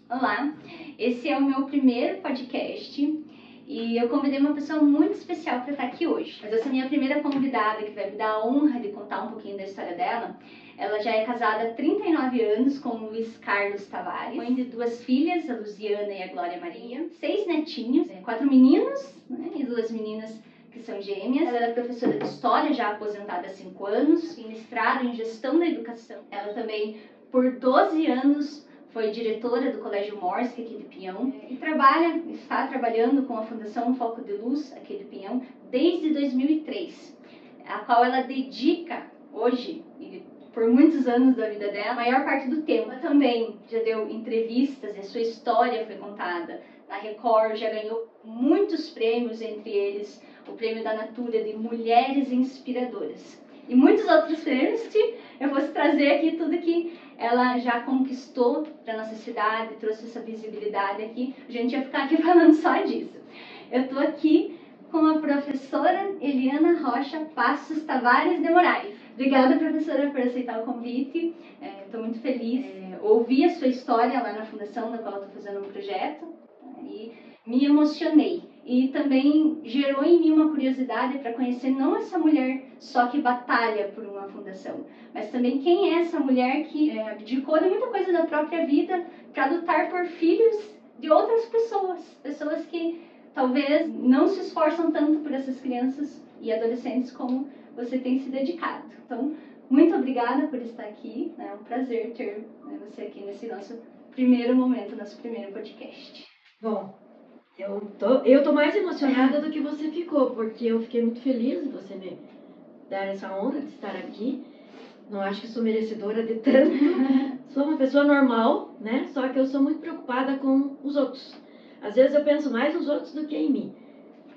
Olá, esse é o meu primeiro podcast e eu convidei uma pessoa muito especial para estar aqui hoje. Mas essa minha primeira convidada, que vai me dar a honra de contar um pouquinho da história dela, ela já é casada há 39 anos com o Luiz Carlos Tavares, mãe de 2 filhas, a Luziana e a Glória Maria, 6 netinhos, 4 meninos, né, e 2 meninas que são gêmeas. Ela era professora de História, já aposentada há 5 anos, tem mestrado em Gestão da Educação. Ela também, por 12 anos, foi diretora do Colégio Morse, aqui de Pinhão, e está trabalhando com a Fundação Foco de Luz, aqui de Pinhão, desde 2003, a qual ela dedica hoje, e por muitos anos da vida dela, a maior parte do tempo. Ela também já deu entrevistas e a sua história foi contada na Record, já ganhou muitos prêmios, entre eles o Prêmio da Natura de Mulheres Inspiradoras. E muitos outros prêmios que eu vou trazer aqui tudo que ela já conquistou para nossa cidade, trouxe essa visibilidade aqui. A gente ia ficar aqui falando só disso. Eu estou aqui com a professora Eliana Rocha Passos Tavares de Moraes. Obrigada, professora, por aceitar o convite. Estou muito feliz. Ouvi a sua história lá na fundação, da qual eu estou fazendo um projeto, e me emocionei. E também gerou em mim uma curiosidade para conhecer não essa mulher só que batalha por uma fundação, mas também quem é essa mulher que abdicou de muita coisa da própria vida para lutar por filhos de outras pessoas que talvez não se esforçam tanto por essas crianças e adolescentes como você tem se dedicado. Então, muito obrigada por estar aqui, é um prazer ter você aqui nesse nosso primeiro momento, nosso primeiro podcast. Bom, eu tô mais emocionada do que você ficou, porque eu fiquei muito feliz de você me dar essa honra de estar aqui. Não acho que sou merecedora de tanto. Sou uma pessoa normal, né? Só que eu sou muito preocupada com os outros. Às vezes eu penso mais nos outros do que em mim.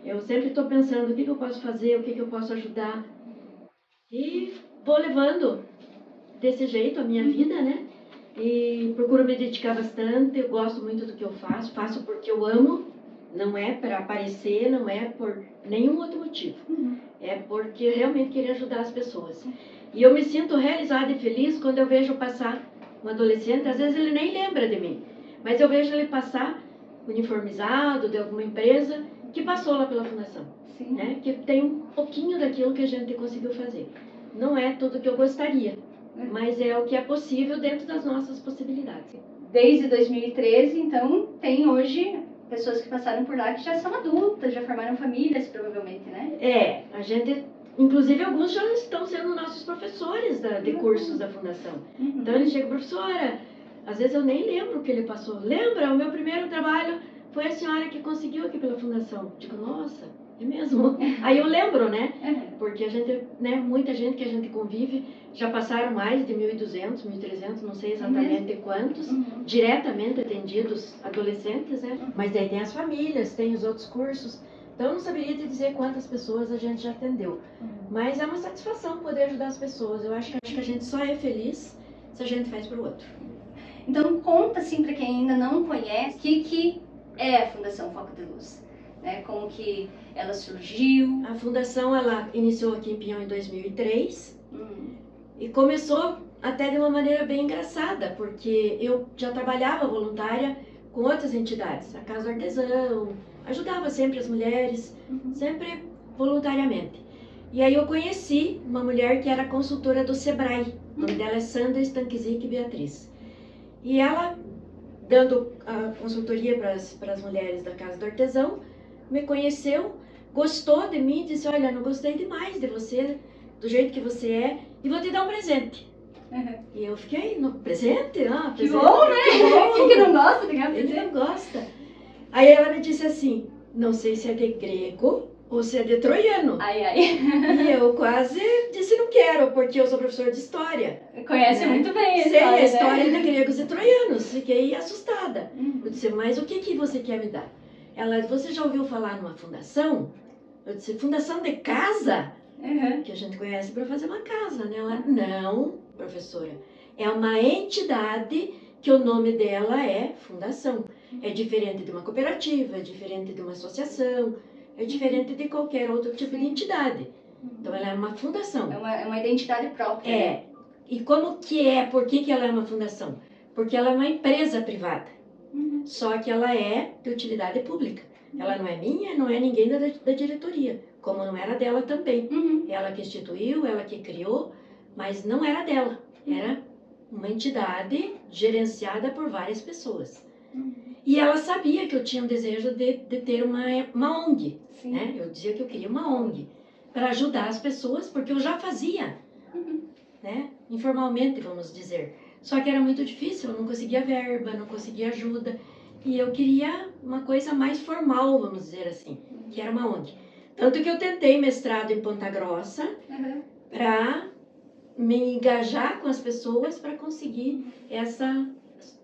Eu sempre estou pensando o que eu posso fazer, o que eu posso ajudar. E vou levando desse jeito a minha vida, né? E procuro me dedicar bastante. Eu gosto muito do que eu faço. Faço porque eu amo. Não é para aparecer, não é por nenhum outro motivo. É porque eu realmente queria ajudar as pessoas. E eu me sinto realizada e feliz quando eu vejo passar um adolescente. Às vezes ele nem lembra de mim, mas eu vejo ele passar uniformizado de alguma empresa que passou lá pela fundação, né? Que tem um pouquinho daquilo que a gente conseguiu fazer. Não é tudo que eu gostaria, mas é o que é possível dentro das nossas possibilidades. Desde 2013, então, tem hoje pessoas que passaram por lá que já são adultas, já formaram famílias, provavelmente, né? A gente, inclusive alguns já estão sendo nossos professores de cursos da fundação. Então eles chegam, professora, às vezes eu nem lembro o que ele passou. Lembra? O meu primeiro trabalho foi a senhora que conseguiu aqui pela fundação. Digo, nossa, é mesmo? Aí eu lembro, né? Porque a gente, né, muita gente que a gente convive, já passaram mais de 1.200, 1.300, não sei exatamente quantos, diretamente atendidos adolescentes, né? Mas daí tem as famílias, tem os outros cursos. Então eu não saberia te dizer quantas pessoas a gente já atendeu. Mas é uma satisfação poder ajudar as pessoas. Eu acho que a gente só é feliz se a gente faz para o outro. Então conta assim para quem ainda não conhece, o que é a Fundação Foco de Luz, né? Como que ela surgiu? A fundação ela iniciou aqui em Pinhão em 2003 e começou até de uma maneira bem engraçada, porque eu já trabalhava voluntária com outras entidades, a Casa do Artesão, ajudava sempre as mulheres, sempre voluntariamente. E aí eu conheci uma mulher que era consultora do Sebrae, o nome dela é Sandra Stankizik Beatriz. E ela, dando a consultoria para as mulheres da Casa do Artesão, me conheceu, gostou de mim e disse, olha, não gostei demais de você, do jeito que você é, e vou te dar um presente. E eu fiquei, no presente? Ah, presente. Que bom, né? Quem que não gosta de ganhar presente? Quem não gosta? Aí ela me disse assim, não sei se é de grego ou se é de troiano. E eu quase disse não quero, porque eu sou professora de história. Conhece, né? Muito bem a Sei história, a história, né? de gregos e troianos. Fiquei assustada. Eu disse, mas o que você quer me dar? Ela disse, você já ouviu falar numa fundação? Eu disse, fundação de casa? Que a gente conhece para fazer uma casa, né? Ela, não, professora, é uma entidade que o nome dela é fundação. É diferente de uma cooperativa, é diferente de uma associação, é diferente de qualquer outro tipo de entidade. Então ela é uma fundação. É uma identidade própria. E como que é, por que ela é uma fundação? Porque ela é uma empresa privada, só que ela é de utilidade pública. Ela não é minha, não é ninguém da diretoria, como não era dela também. Ela que instituiu, ela que criou, mas não era dela. Era uma entidade gerenciada por várias pessoas. E ela sabia que eu tinha um desejo de ter uma ONG. Né? Eu dizia que eu queria uma ONG para ajudar as pessoas, porque eu já fazia, né? Informalmente, vamos dizer. Só que era muito difícil, eu não conseguia verba, não conseguia ajuda. E eu queria uma coisa mais formal, vamos dizer assim, que era uma ONG. Tanto que eu tentei mestrado em Ponta Grossa para me engajar com as pessoas para conseguir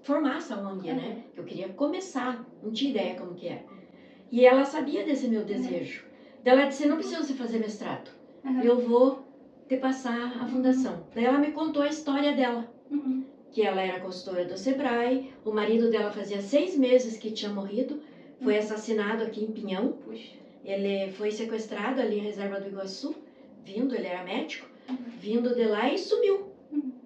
formar essa ONG, né? Eu queria começar, não tinha ideia como que era. E ela sabia desse meu desejo. Ela disse, não precisa você fazer mestrado, eu vou te passar a fundação. Daí ela me contou a história dela, que ela era consultora do Sebrae, o marido dela fazia 6 meses que tinha morrido, foi assassinado aqui em Pinhão. Ele foi sequestrado ali em Reserva do Iguaçu, ele era médico, vindo de lá e sumiu.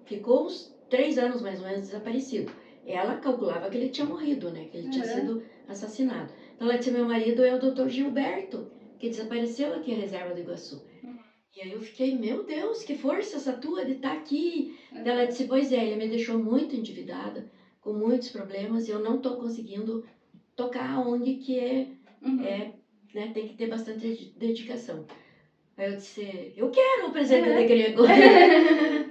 Ficou uns 3 anos mais ou menos desaparecido. Ela calculava que ele tinha morrido, né? Que ele tinha sido assassinado. Então ela disse, meu marido é o Dr. Gilberto, que desapareceu aqui em Reserva do Iguaçu. E aí eu fiquei, meu Deus, que força essa tua de estar aqui. Ela disse, pois é, ele me deixou muito endividada, com muitos problemas, e eu não estou conseguindo tocar a ONG, que né, tem que ter bastante dedicação. Aí eu disse, eu quero o presente de grego.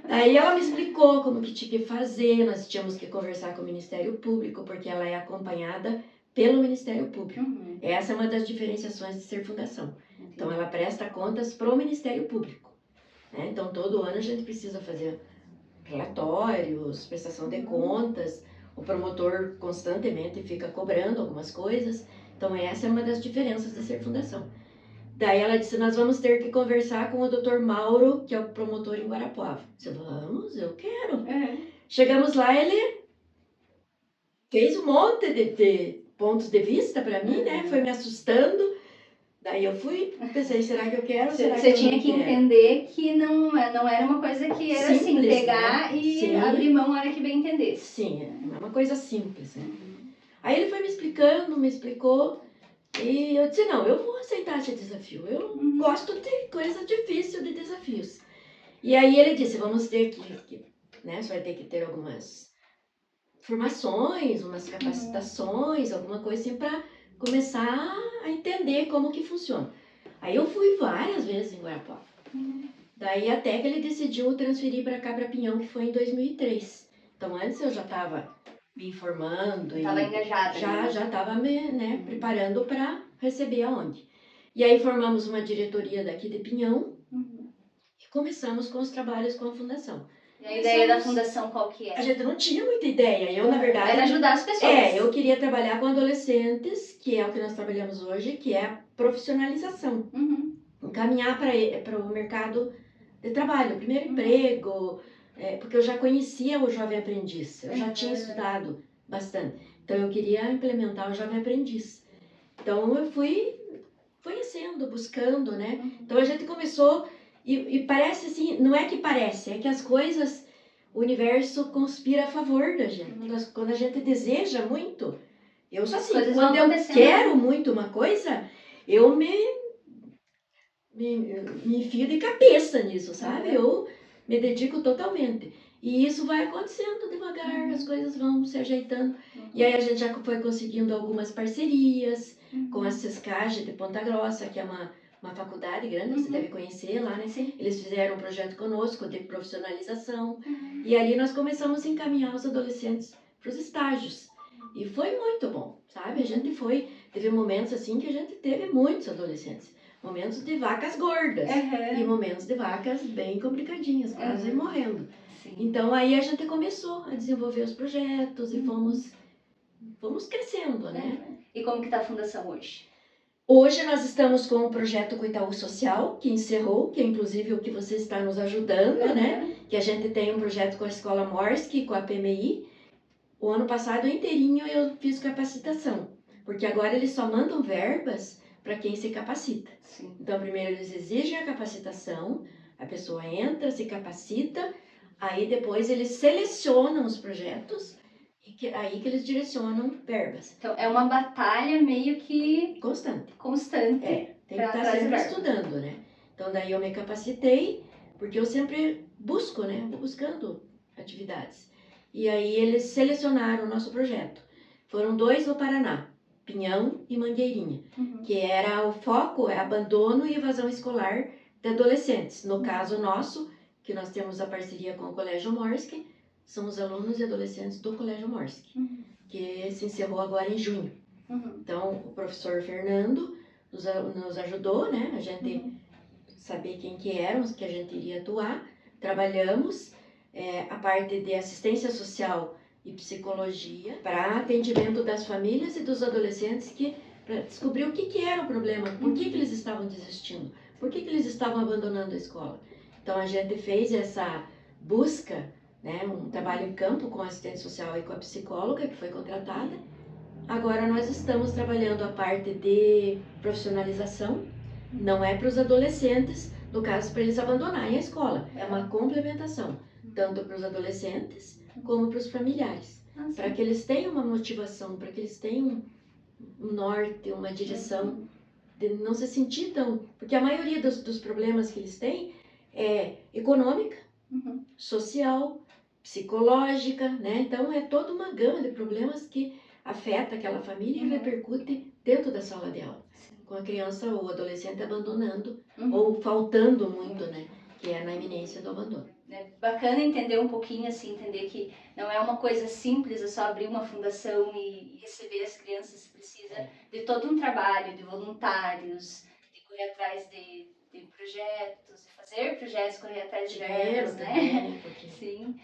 Aí ela me explicou como que tinha que fazer, nós tínhamos que conversar com o Ministério Público, porque ela é acompanhada pelo Ministério Público. Essa é uma das diferenciações de ser fundação. Então ela presta contas para o Ministério Público. Né? Então todo ano a gente precisa fazer relatórios, prestação de contas, o promotor constantemente fica cobrando algumas coisas. Então essa é uma das diferenças de ser fundação. Daí ela disse, nós vamos ter que conversar com o Dr. Mauro, que é o promotor em Guarapuava. Eu disse, vamos, eu quero. Chegamos lá, ele fez um monte de pontos de vista para mim, né? Foi me assustando. Daí eu fui, pensei, será que eu quero? Será que eu tinha que entender que não era uma coisa que era simples, assim, pegar, né? E abrir mão na hora que bem entender. Sim, é uma coisa simples, né? Aí ele foi me explicando, me explicou, e eu disse, não, eu vou aceitar esse desafio. Eu gosto de coisa difícil, de desafios. E aí ele disse, vamos ter que né, você vai ter que ter algumas formações, umas capacitações, alguma coisa assim, para começar a entender como que funciona. Aí eu fui várias vezes em Guarapuava. Daí até que ele decidiu transferir para cá, para Pinhão, que foi em 2003. Então antes eu já estava me informando. Estava engajada. Já estava me preparando para receber a ONG. E aí formamos uma diretoria daqui de Pinhão e começamos com os trabalhos com a fundação. E a ideia da fundação qual que é? A gente não tinha muita ideia. Eu, na verdade... Era ajudar as pessoas. Eu queria trabalhar com adolescentes, que é o que nós trabalhamos hoje, que é a profissionalização. Encaminhar para o mercado de trabalho, o primeiro emprego, porque eu já conhecia o Jovem Aprendiz, eu já tinha estudado bastante. Então, eu queria implementar o Jovem Aprendiz. Então, eu fui conhecendo, buscando, né? Então, a gente começou... E parece assim, não é que parece, é que as coisas, o universo conspira a favor da gente. Quando a gente deseja muito, eu sou assim, quando eu quero muito uma coisa, eu me enfio de cabeça nisso, sabe? Eu me dedico totalmente. E isso vai acontecendo devagar, as coisas vão se ajeitando. E aí a gente já foi conseguindo algumas parcerias com a SESCAGE de Ponta Grossa, que é uma faculdade grande, você deve conhecer lá, né? Sim. Eles fizeram um projeto conosco de profissionalização. E ali nós começamos a encaminhar os adolescentes para os estágios. E foi muito bom, sabe? A gente teve momentos assim que a gente teve muitos adolescentes. Momentos de vacas gordas e momentos de vacas bem complicadinhas, quase morrendo. Sim. Então aí a gente começou a desenvolver os projetos e fomos crescendo, né? E como que está a fundação hoje? Hoje nós estamos com um projeto com o Itaú Social, que encerrou, que é inclusive o que você está nos ajudando, né? Que a gente tem um projeto com a Escola Morski, com a PMI. O ano passado inteirinho eu fiz capacitação, porque agora eles só mandam verbas para quem se capacita. Sim. Então primeiro eles exigem a capacitação, a pessoa entra, se capacita, Aí depois eles selecionam os projetos e aí que eles direcionam verbas. Então, é uma batalha meio que Constante. constante. Tem que estar sempre estudando, né? Então daí eu me capacitei, porque eu sempre busco, né? Vou buscando atividades. E aí eles selecionaram o nosso projeto. Foram 2 no Paraná, Pinhão e Mangueirinha, que era o foco, é abandono e evasão escolar de adolescentes. No caso nosso, que nós temos a parceria com o Colégio Morski, são os alunos e adolescentes do Colégio Morski, que se encerrou agora em junho. Então, o professor Fernando nos ajudou, né? A gente saber quem que éramos, que a gente iria atuar. Trabalhamos a parte de assistência social e psicologia para atendimento das famílias e dos adolescentes para descobrir o que era o problema, por que eles estavam desistindo, por que eles estavam abandonando a escola. Então, a gente fez essa busca, né, um trabalho em campo com a assistente social e com a psicóloga que foi contratada. Agora nós estamos trabalhando a parte de profissionalização, não é para os adolescentes, no caso para eles abandonarem a escola, é uma complementação, tanto para os adolescentes como para os familiares, para que eles tenham uma motivação, para que eles tenham um norte, uma direção, de não se sentir tão... Porque a maioria dos problemas que eles têm é econômica, social, psicológica, né? Então é toda uma gama de problemas que afeta aquela família e repercute dentro da sala de aula. Com a criança ou adolescente abandonando ou faltando muito, né? Que é na iminência do abandono. É bacana entender um pouquinho, assim, entender que não é uma coisa simples, é só abrir uma fundação e receber as crianças. Precisa de todo um trabalho, de voluntários, de correr atrás de projetos, de fazer projetos, correr atrás de verbas, né? Sim.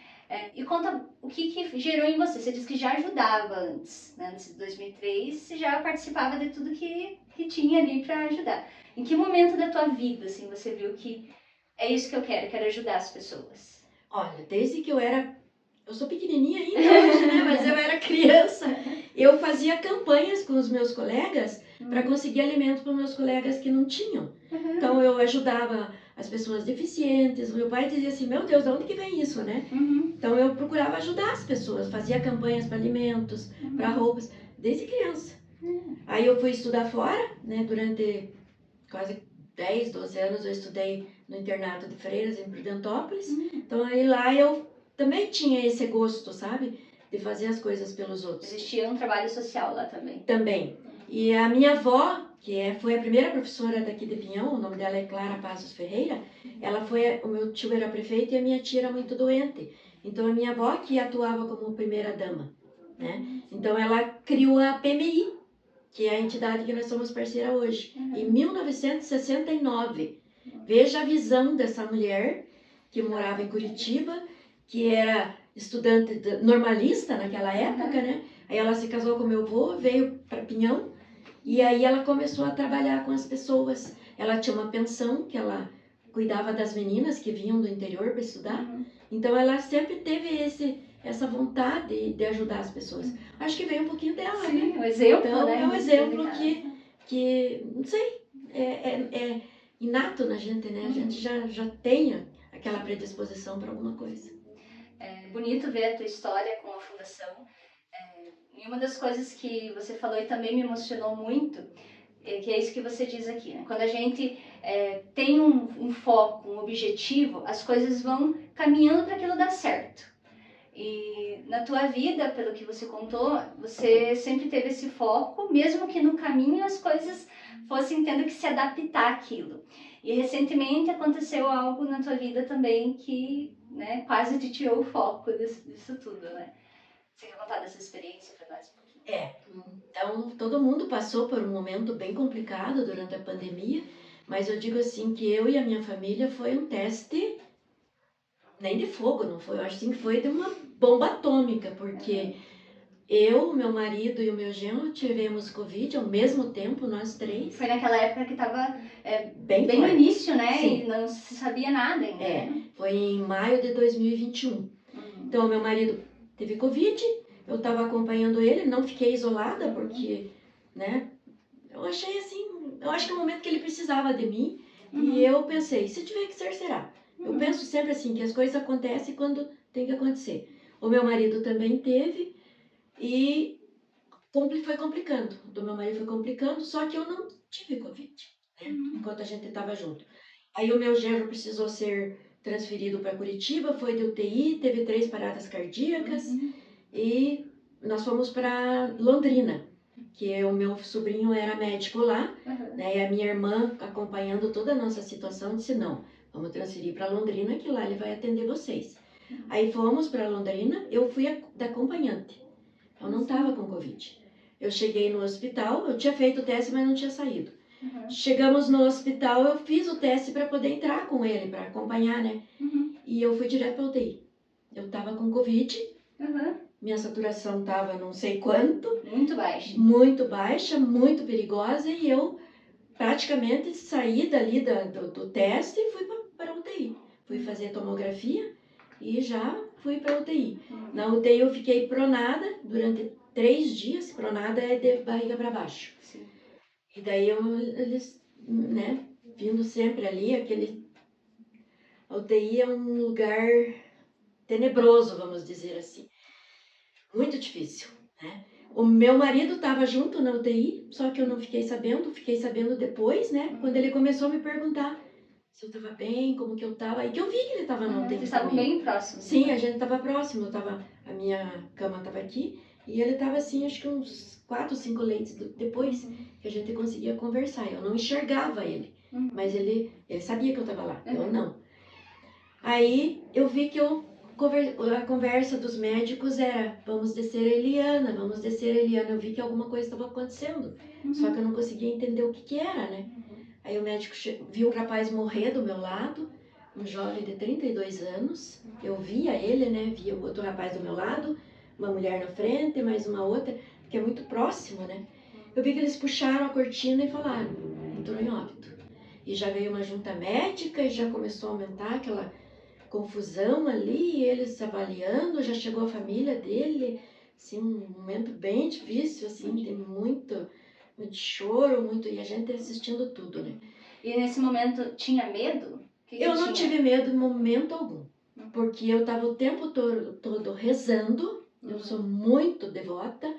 E conta o que gerou em você. Você disse que já ajudava antes, né? Antes de 2003, você já participava de tudo que tinha ali para ajudar. Em que momento da tua vida, assim, você viu que é isso que eu quero ajudar as pessoas? Olha, desde que eu sou pequenininha ainda hoje, né? Mas eu era criança. Eu fazia campanhas com os meus colegas para conseguir alimento para os meus colegas que não tinham. Então eu ajudava as pessoas deficientes. Meu pai dizia assim, meu Deus, de onde que vem isso, né? Então eu procurava ajudar as pessoas, fazia campanhas para alimentos, para roupas, desde criança. Aí eu fui estudar fora, né? Durante quase 10, 12 anos eu estudei no internato de freiras em Prudentópolis. Então aí lá eu também tinha esse gosto, sabe? De fazer as coisas pelos outros. Existia um trabalho social lá também. Também. E a minha avó, foi a primeira professora daqui de Pinhão, o nome dela é Clara Passos Ferreira, o meu tio era prefeito e a minha tia era muito doente. Então a minha avó que atuava como primeira dama, né? Então ela criou a PMI, que é a entidade que nós somos parceira hoje, em 1969. Veja a visão dessa mulher que morava em Curitiba, que era estudante normalista naquela época, né? Aí ela se casou com meu avô, veio para Pinhão, e aí ela começou a trabalhar com as pessoas. Ela tinha uma pensão, que ela cuidava das meninas que vinham do interior para estudar. Então ela sempre teve essa vontade de ajudar as pessoas. Acho que veio um pouquinho dela, sim, né? Um exemplo, então, né? É um exemplo que não sei, é inato na gente, né? A gente já tem aquela predisposição para alguma coisa. É bonito ver a tua história com a fundação. E uma das coisas que você falou e também me emocionou muito, que é isso que você diz aqui, né? Quando a gente tem um foco, um objetivo, as coisas vão caminhando para aquilo dar certo. E na tua vida, pelo que você contou, você sempre teve esse foco, mesmo que no caminho as coisas fossem tendo que se adaptar àquilo. E recentemente aconteceu algo na tua vida também que, né, quase te tirou o foco disso tudo, né? Você quer contar dessa experiência para nós um pouquinho? Então todo mundo passou por um momento bem complicado durante a pandemia, mas eu digo assim que eu e a minha família foi um teste, nem de fogo, não foi, eu acho assim que foi de uma bomba atômica, porque eu, meu marido e o meu genro tivemos Covid ao mesmo tempo, nós 3. Foi naquela época que estava bem no início, né? Sim. E não se sabia nada ainda. Foi em maio de 2021. Então, meu marido teve Covid, eu estava acompanhando ele, não fiquei isolada, porque, né, eu achei assim, eu acho que é o momento que ele precisava de mim, e eu pensei, se tiver que ser, será. Eu penso sempre assim, que as coisas acontecem quando tem que acontecer. O meu marido também teve e foi complicando. Do meu marido foi complicando, só que eu não tive Covid, né? Enquanto a gente estava junto. Aí o meu genro precisou ser transferido para Curitiba, foi de UTI, teve 3 paradas cardíacas e nós fomos para Londrina, que o meu sobrinho era médico lá, né? E a minha irmã, acompanhando toda a nossa situação, disse, não, vamos transferir para Londrina, que lá ele vai atender vocês. Aí fomos para Londrina, eu fui da acompanhante, eu não estava com Covid. Eu cheguei no hospital, eu tinha feito o teste, mas não tinha saído. Chegamos no hospital, eu fiz o teste para poder entrar com ele, para acompanhar, né? E eu fui direto para UTI. Eu estava com Covid, minha saturação estava não sei quanto. Muito baixa. Muito baixa, muito perigosa, e eu praticamente saí dali do teste e fui para UTI. Fui fazer tomografia e já fui para UTI. Na UTI eu fiquei pronada durante 3 dias, pronada é de barriga para baixo. Sim. E daí eles, né, vindo sempre ali, a UTI é um lugar tenebroso, vamos dizer assim. Muito difícil, né? O meu marido estava junto na UTI, só que eu não fiquei sabendo depois, né? Quando ele começou a me perguntar se eu estava bem, como que eu estava, aí que eu vi que ele estava na UTI. Vocês estavam bem próximos. Sim, a gente estava próximo, a minha cama estava aqui, e ele estava assim, acho que uns 4, 5 leitos depois, que a gente conseguia conversar. Eu não enxergava ele, mas ele sabia que eu estava lá, eu não. Aí eu vi que a conversa dos médicos era, vamos descer a Eliana. Eu vi que alguma coisa estava acontecendo, só que eu não conseguia entender o que era, né? Aí o médico viu o rapaz morrer do meu lado, um jovem de 32 anos. Eu via ele, né? Via o outro rapaz do meu lado, uma mulher na frente, mais uma outra, que é muito próximo, né? Eu vi que eles puxaram a cortina e falaram, entrou em óbito. E já veio uma junta médica e já começou a aumentar aquela confusão ali, eles avaliando, já chegou a família dele, assim, um momento bem difícil, assim, tem muito choro, e a gente assistindo tudo, né? E nesse momento tinha medo? Eu não tive medo em momento algum, porque eu estava o tempo todo rezando, eu sou muito devota,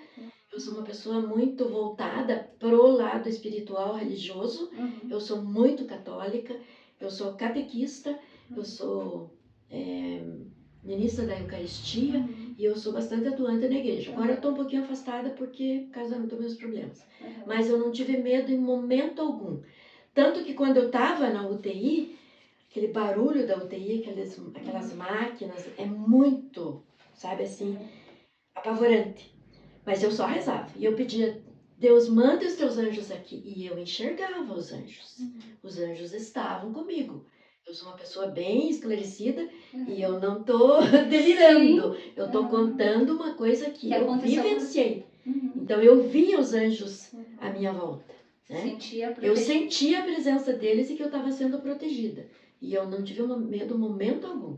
eu sou uma pessoa muito voltada pro lado espiritual, religioso, eu sou muito católica, eu sou catequista, eu sou ministra da Eucaristia e eu sou bastante atuante na igreja. Agora eu estou um pouquinho afastada por causa dos meus problemas. Mas eu não tive medo em momento algum. Tanto que quando eu estava na UTI, aquele barulho da UTI, aquelas máquinas, é muito, sabe assim, apavorante. Mas eu só rezava. E eu pedia, Deus, manda os teus anjos aqui. E eu enxergava os anjos. Os anjos estavam comigo. Eu sou uma pessoa bem esclarecida e eu não estou delirando. Sim. Eu estou contando uma coisa que eu vivenciei. Então eu via os anjos à minha volta. Né? Eu sentia a presença deles e que eu estava sendo protegida. E eu não tive medo momento algum.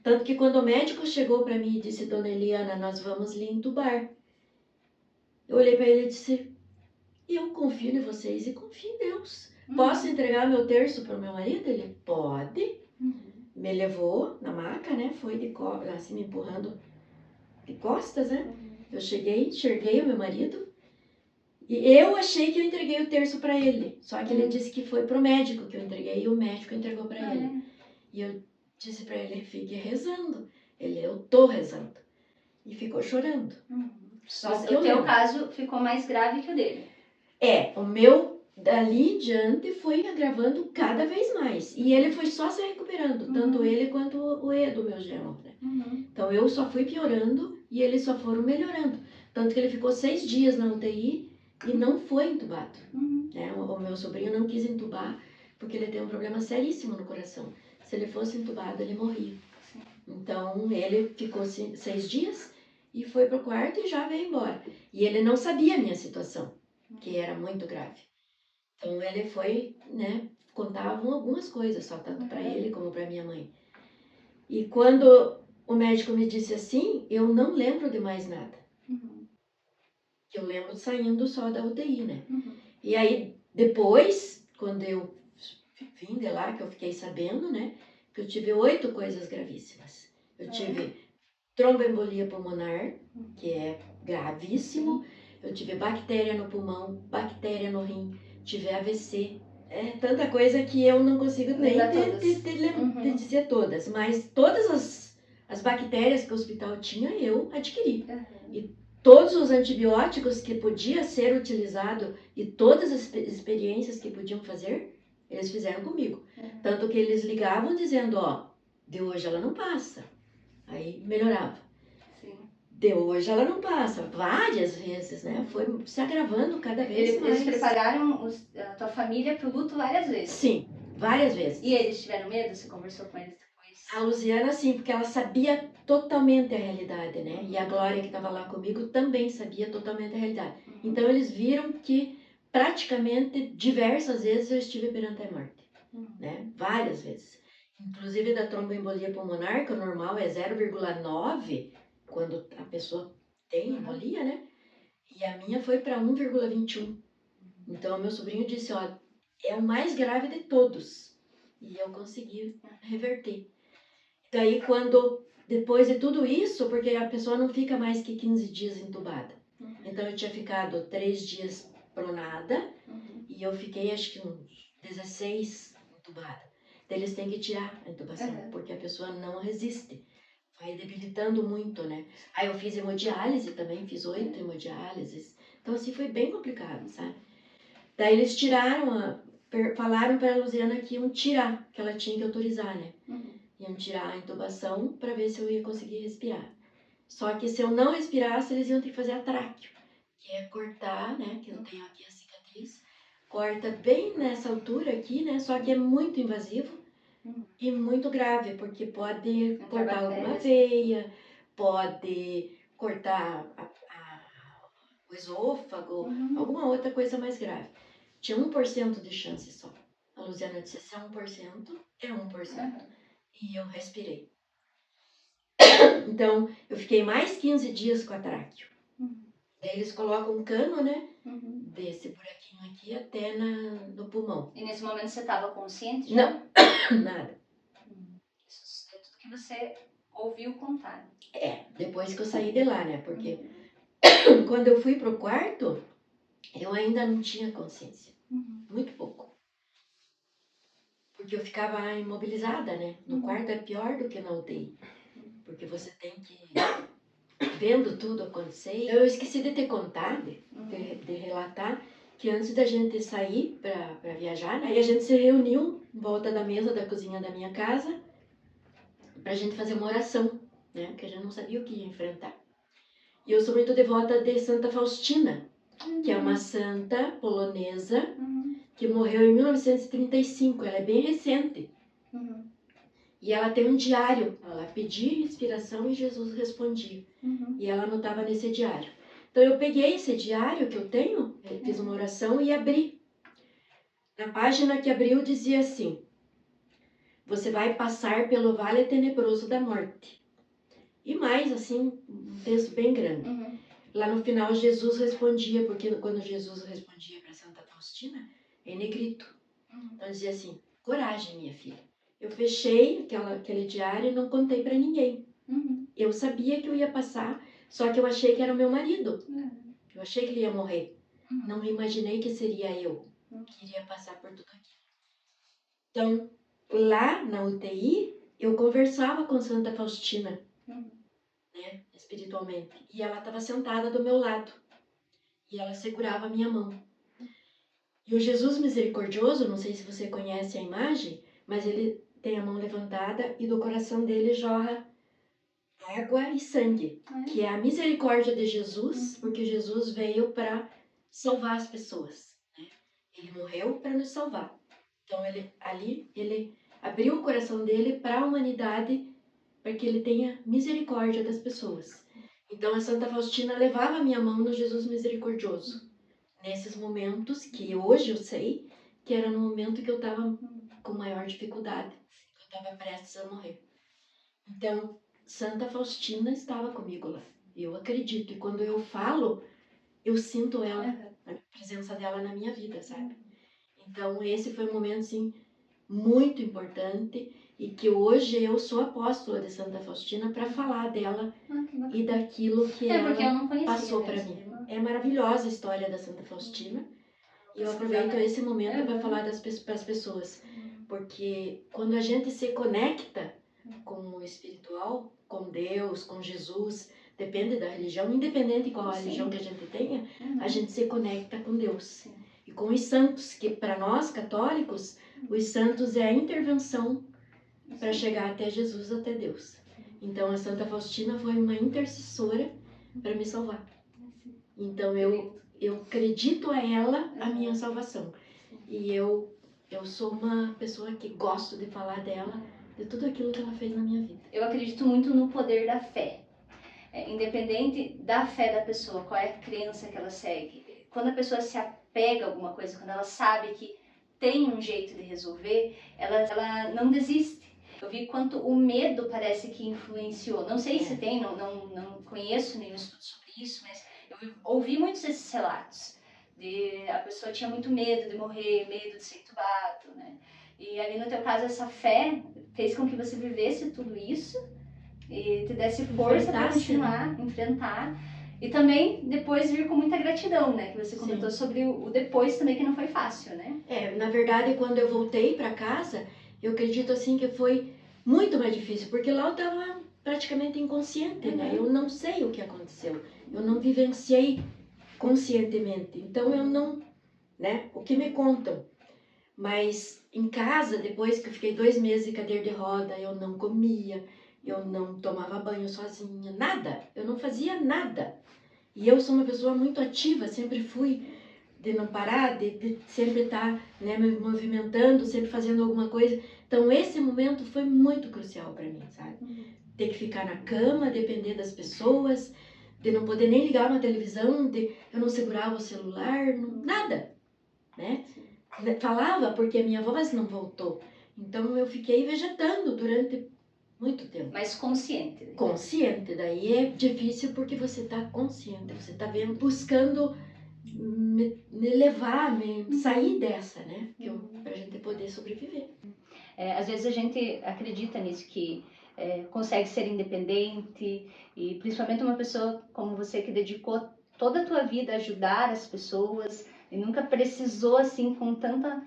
Tanto que quando o médico chegou para mim e disse, Dona Eliana, nós vamos lhe entubar. Eu olhei para ele e disse, eu confio em vocês e confio em Deus. Posso entregar meu terço para o meu marido? Ele, pode. Me levou na maca, né? Foi de cobra, assim, me empurrando de costas, né? Eu enxerguei o meu marido. E eu achei que eu entreguei o terço para ele. Só que ele disse que foi pro médico que eu entreguei e o médico entregou para ele. E eu disse para ele, fique rezando. Ele, eu tô rezando. E ficou chorando. Só que o teu caso ficou mais grave que o dele. O meu, dali em diante, foi agravando cada vez mais. E ele foi só se recuperando, tanto ele quanto o Edu, meu genro. Né? Então eu só fui piorando e eles só foram melhorando. Tanto que ele ficou 6 dias na UTI e não foi entubado. Né? O meu sobrinho não quis entubar porque ele tem um problema seríssimo no coração. Se ele fosse entubado, ele morria. Então ele ficou 6 dias e foi pro quarto e já veio embora. E ele não sabia a minha situação, que era muito grave. Então ele foi, né, contavam algumas coisas só, tanto para ele como para minha mãe. E quando o médico me disse assim, eu não lembro de mais nada. Eu lembro saindo só da UTI, né? E aí depois, quando eu vim de lá, que eu fiquei sabendo, né, que eu tive 8 coisas gravíssimas. Eu tive tromboembolia pulmonar, que é gravíssimo. Eu tive bactéria no pulmão, bactéria no rim, tive AVC. É tanta coisa que eu não consigo nem te dizer todas. Mas todas as bactérias que o hospital tinha, eu adquiri. E todos os antibióticos que podia ser utilizado e todas as experiências que podiam fazer, eles fizeram comigo. Tanto que eles ligavam dizendo, ó, de hoje ela não passa. Aí melhorava. Sim. De hoje ela não passa. Várias vezes, né? Foi se agravando cada vez mais. Eles prepararam a tua família para o luto várias vezes? Sim, várias vezes. E eles tiveram medo? Você conversou com eles depois? A Luziana, sim, porque ela sabia totalmente a realidade, né? E a Glória, que estava lá comigo, também sabia totalmente a realidade. Então, eles viram que praticamente diversas vezes eu estive perante a morte, né? Várias vezes. Inclusive da tromboembolia pulmonar, que o normal é 0,9 quando a pessoa tem embolia, né? E a minha foi para 1,21. Então, meu sobrinho disse, ó, é o mais grave de todos. E eu consegui reverter. Daí, depois de tudo isso, porque a pessoa não fica mais que 15 dias entubada. Então, eu tinha ficado 3 dias pronada e eu fiquei, acho que uns 16 entubada. Daí, eles têm que tirar a intubação, porque a pessoa não resiste. Vai debilitando muito, né? Aí, eu fiz hemodiálise também, fiz 8 hemodiálises. Então, assim, foi bem complicado, sabe? Daí, eles tiraram, falaram para a Luziana que iam tirar, que ela tinha que autorizar, né? Iam tirar a intubação para ver se eu ia conseguir respirar. Só que se eu não respirasse, eles iam ter que fazer a tráqueo, que é cortar, né? Que eu tenho aqui a cicatriz. Corta bem nessa altura aqui, né? Só que é muito invasivo e muito grave, porque pode cortar alguma veia, pode cortar o esôfago, alguma outra coisa mais grave. Tinha 1% de chance só. A Luziana disse, se é 1%, é 1%. E eu respirei. Então, eu fiquei mais 15 dias com a tráqueo. Daí eles colocam um cano, né? Desse buraquinho aqui até no pulmão. E nesse momento você estava consciente? Não, nada. Isso é tudo que você ouviu contar. Depois que eu saí de lá, né? Porque quando eu fui pro quarto, eu ainda não tinha consciência. Muito pouco. Porque eu ficava imobilizada, né? No quarto é pior do que na UTI. Porque você tem que vendo tudo acontecer. Eu esqueci de te contar, de relatar, que antes da gente sair para viajar, né, aí a gente se reuniu em volta da mesa da cozinha da minha casa pra gente fazer uma oração, né? Porque a gente não sabia o que ia enfrentar. E eu sou muito devota de Santa Faustina, que é uma santa polonesa que morreu em 1935. Ela é bem recente. E ela tem um diário. Ela pedia inspiração e Jesus respondia. E ela anotava nesse diário. Então eu peguei esse diário que eu tenho, fiz uma oração e abri. Na página que abriu dizia assim: você vai passar pelo vale tenebroso da morte. E mais assim, um texto bem grande. Lá no final Jesus respondia, porque quando Jesus respondia para Santa Faustina, é negrito. Então dizia assim: coragem, minha filha. Eu fechei aquele diário e não contei para ninguém. Eu sabia que eu ia passar, só que eu achei que era o meu marido. Eu achei que ele ia morrer. Não imaginei que seria eu que iria passar por tudo aquilo. Então, lá na UTI, eu conversava com Santa Faustina, né, espiritualmente. E ela estava sentada do meu lado. E ela segurava a minha mão. E o Jesus misericordioso, não sei se você conhece a imagem, mas ele tem a mão levantada e do coração dele jorra água e sangue, que é a misericórdia de Jesus, porque Jesus veio para salvar as pessoas, né? Ele morreu para nos salvar. Então ele abriu o coração dele para a humanidade, para que ele tenha misericórdia das pessoas. Então a Santa Faustina levava a minha mão no Jesus misericordioso, nesses momentos que hoje eu sei que era no momento que eu estava com maior dificuldade, que eu estava prestes a morrer. Então Santa Faustina estava comigo lá. Eu acredito. E quando eu falo, eu sinto ela, a presença dela na minha vida, sabe? Então, esse foi um momento, assim, muito importante. e que hoje eu sou apóstola de Santa Faustina para falar dela e daquilo que porque eu ela não conhecia passou para mesmo. mim. É maravilhosa a história da Santa Faustina. E eu aproveito esse momento para falar para as pessoas, porque quando a gente se conecta com o espiritual, com Deus, com Jesus, depende da religião, independente qual a religião que a gente tenha, a gente se conecta com Deus. E com os santos, que para nós católicos, os santos é a intervenção para chegar até Jesus, até Deus. Então a Santa Faustina foi uma intercessora para me salvar. Então eu acredito a ela a minha salvação. E eu sou uma pessoa que gosto de falar dela, de tudo aquilo que ela fez na minha vida. Eu acredito muito no poder da fé. Independente da fé da pessoa, qual é a crença que ela segue. Quando a pessoa se apega a alguma coisa, quando ela sabe que tem um jeito de resolver, ela não desiste. Eu vi quanto o medo parece que influenciou. Não sei se tem, não conheço nenhum estudo sobre isso, mas eu ouvi muitos desses relatos. A pessoa tinha muito medo de morrer, medo de ser entubado, né? E ali no teu caso, essa fé fez com que você vivesse tudo isso e te desse força para continuar, enfrentar. E também depois vir com muita gratidão, né? Que você comentou sobre o depois também, que não foi fácil, né? Na verdade, quando eu voltei para casa, eu acredito assim que foi muito mais difícil, porque lá eu estava praticamente inconsciente, né? Eu não sei o que aconteceu, eu não vivenciei conscientemente, então eu não, né? O que me contam. Mas em casa, depois que eu fiquei 2 meses em cadeira de roda, eu não comia, eu não tomava banho sozinha, nada, eu não fazia nada. E eu sou uma pessoa muito ativa, sempre fui, de não parar, de sempre estar, né, me movimentando, sempre fazendo alguma coisa. Então esse momento foi muito crucial para mim, sabe? Ter que ficar na cama, depender das pessoas, de não poder nem ligar uma televisão, de eu não segurava o celular, nada, né? Falava porque a minha voz não voltou. Então eu fiquei vegetando durante muito tempo. Mas consciente. Né? Consciente. Daí é difícil porque você está consciente, você está vendo, buscando me levar, sair dessa, né? Pra gente poder sobreviver. Às vezes a gente acredita nisso, que consegue ser independente, e principalmente uma pessoa como você que dedicou toda a tua vida a ajudar as pessoas e nunca precisou assim com tanta...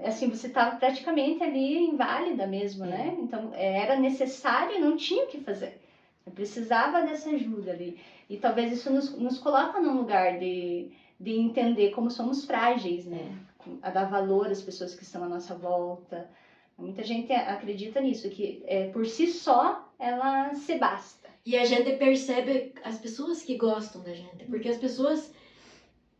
assim, você estava praticamente ali inválida mesmo, né? Então, era necessário e não tinha o que fazer. Eu precisava dessa ajuda ali. E talvez isso nos coloca num lugar de entender como somos frágeis, né? A dar valor às pessoas que estão à nossa volta. Muita gente acredita nisso, que por si só ela se basta. E a gente percebe as pessoas que gostam da gente, porque as pessoas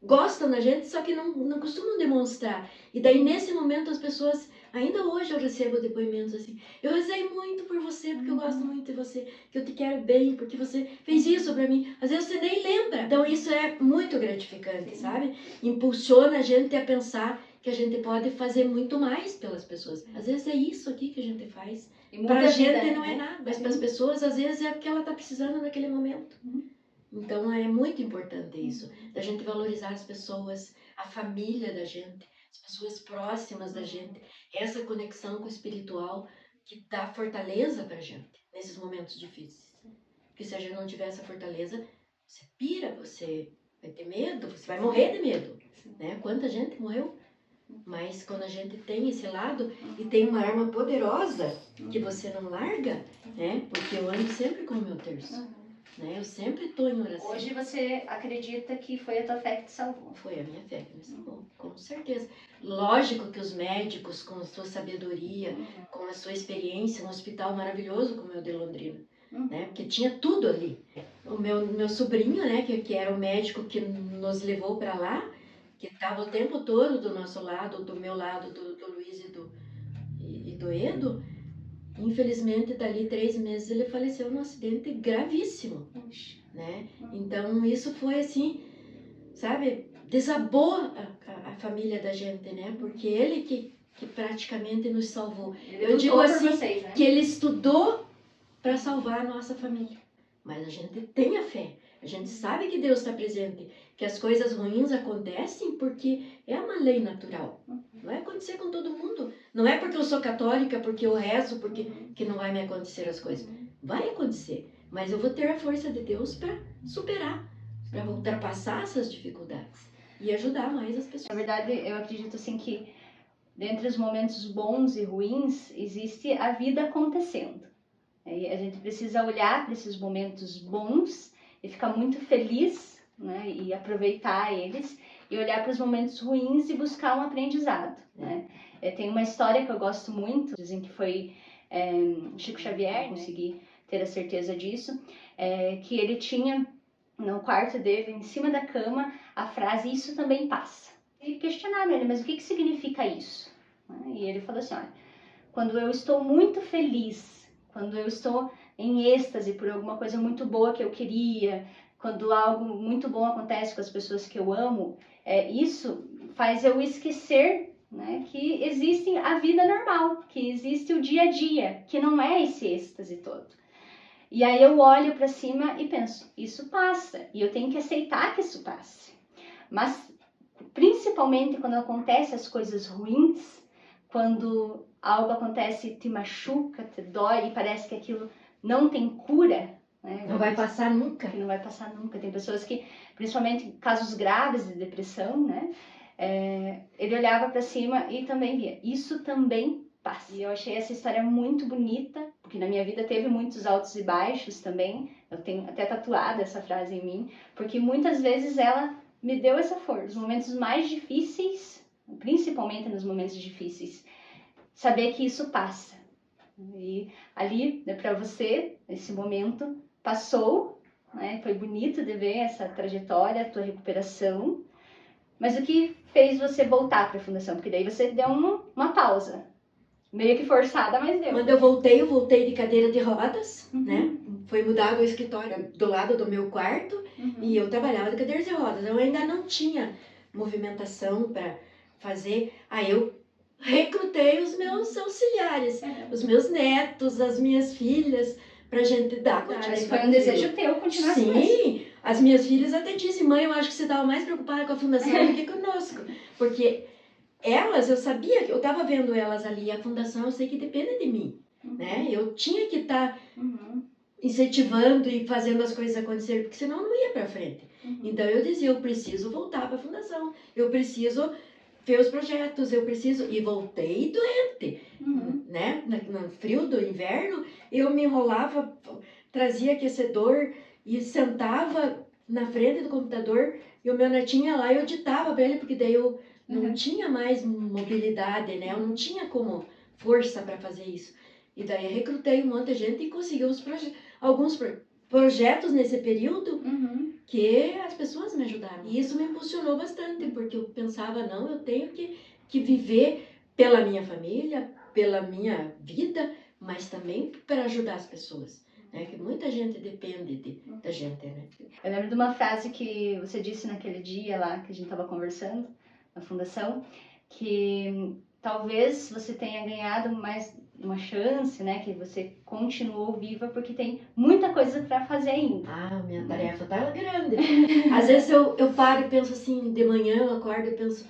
gostam da gente, só que não costumam demonstrar. E daí, nesse momento, as pessoas... Ainda hoje eu recebo depoimentos assim: eu rezei muito por você, porque eu gosto muito de você, que eu te quero bem, porque você fez isso pra mim. Às vezes você nem lembra. Então isso é muito gratificante, sabe? Impulsiona a gente a pensar que a gente pode fazer muito mais pelas pessoas. Às vezes é isso aqui que a gente faz. Pra gente não é nada, mas para as pessoas, às vezes, é o que ela tá precisando naquele momento. Então é muito importante isso, da gente valorizar as pessoas, a família da gente, as pessoas próximas da gente, essa conexão com o espiritual que dá fortaleza pra gente nesses momentos difíceis. Porque se a gente não tiver essa fortaleza, você pira, você vai ter medo, você vai morrer de medo, né? Quanta gente morreu? Mas quando a gente tem esse lado e tem uma arma poderosa que você não larga, né? Porque eu ando sempre com o meu terço. Né? Eu sempre estou em oração. Hoje você acredita que foi a tua fé que te salvou? Foi a minha fé que me salvou, com certeza. Lógico que os médicos, com a sua sabedoria, com a sua experiência, um hospital maravilhoso como é o de Londrina, né? Porque tinha tudo ali. O meu sobrinho, né, que era o médico que nos levou para lá, que estava o tempo todo do nosso lado, do meu lado, do Luiz e do Edo. Infelizmente, dali 3 meses, ele faleceu num acidente gravíssimo, né? Então, isso foi assim, sabe, desabou a família da gente, né? Porque ele que praticamente nos salvou. Eu digo assim, vocês, né? Que ele estudou para salvar a nossa família. mas a gente tem a fé. A gente sabe que Deus está presente, que as coisas ruins acontecem porque é uma lei natural. Não vai acontecer com todo mundo. Não é porque eu sou católica, porque eu rezo, porque que não vai me acontecer as coisas. Vai acontecer, mas eu vou ter a força de Deus para superar, para ultrapassar essas dificuldades e ajudar mais as pessoas. Na verdade, eu acredito assim que dentre os momentos bons e ruins, existe a vida acontecendo. E a gente precisa olhar para esses momentos bons e ficar muito feliz, né, e aproveitar eles, e olhar para os momentos ruins e buscar um aprendizado, né. Tem uma história que eu gosto muito, dizem que foi Chico Xavier, consegui ter a certeza disso, que ele tinha no quarto dele, em cima da cama, a frase "isso também passa". E questionaram ele, mas o que significa isso? E ele falou assim, olha, quando eu estou muito feliz, quando eu estou em êxtase por alguma coisa muito boa que eu queria, quando algo muito bom acontece com as pessoas que eu amo, isso faz eu esquecer, né, que existe a vida normal, que existe o dia a dia, que não é esse êxtase todo. E aí eu olho para cima e penso, isso passa, e eu tenho que aceitar que isso passe. Mas, principalmente quando acontecem as coisas ruins, quando algo acontece e te machuca, te dói e parece que aquilo não tem cura, né? Não vai passar nunca. Que não vai passar nunca. Tem pessoas que, principalmente em casos graves de depressão, né? Ele olhava para cima e também via, isso também passa. E eu achei essa história muito bonita, porque na minha vida teve muitos altos e baixos também. Eu tenho até tatuado essa frase em mim, porque muitas vezes ela me deu essa força. Nos momentos mais difíceis, principalmente nos momentos difíceis, saber que isso passa. E ali, para você, esse momento passou, né? Foi bonito de ver essa trajetória, a tua recuperação. Mas o que fez você voltar para a fundação? Porque daí você deu uma pausa. Meio que forçada, mas deu. Quando eu voltei de cadeira de rodas, né? Foi mudado o escritório do lado do meu quarto e eu trabalhava de cadeira de rodas. Eu ainda não tinha movimentação para fazer. Aí eu recrutei os meus auxiliares, os meus netos, as minhas filhas, pra gente dar continuidade. Mas foi um desejo teu continuar com isso. Sim, as minhas filhas até dizem, mãe, eu acho que você estava mais preocupada com a fundação do que conosco. Porque elas, eu sabia, eu estava vendo elas ali, a fundação eu sei que depende de mim, né? Eu tinha que estar incentivando e fazendo as coisas acontecerem, porque senão eu não ia para frente. Então eu dizia, eu preciso voltar para a fundação, eu preciso ver os projetos, eu preciso... E voltei doente, né? No frio do inverno, eu me enrolava, trazia aquecedor e sentava na frente do computador e o meu netinho ia lá e eu ditava para ele, porque daí eu não tinha mais mobilidade, né? Eu não tinha como força para fazer isso. E daí eu recrutei um monte de gente e consegui alguns projetos nesse período que as pessoas me ajudaram. E isso me impulsionou bastante, porque eu pensava, não, eu tenho que viver pela minha família, pela minha vida, mas também para ajudar as pessoas. Né? Que muita gente depende da gente, né? Eu lembro de uma frase que você disse naquele dia lá que a gente estava conversando na fundação, que talvez você tenha ganhado mais uma chance, né, que você continuou viva porque tem muita coisa para fazer ainda. Ah, minha tarefa tá grande. Às vezes eu paro e penso assim, de manhã eu acordo e penso,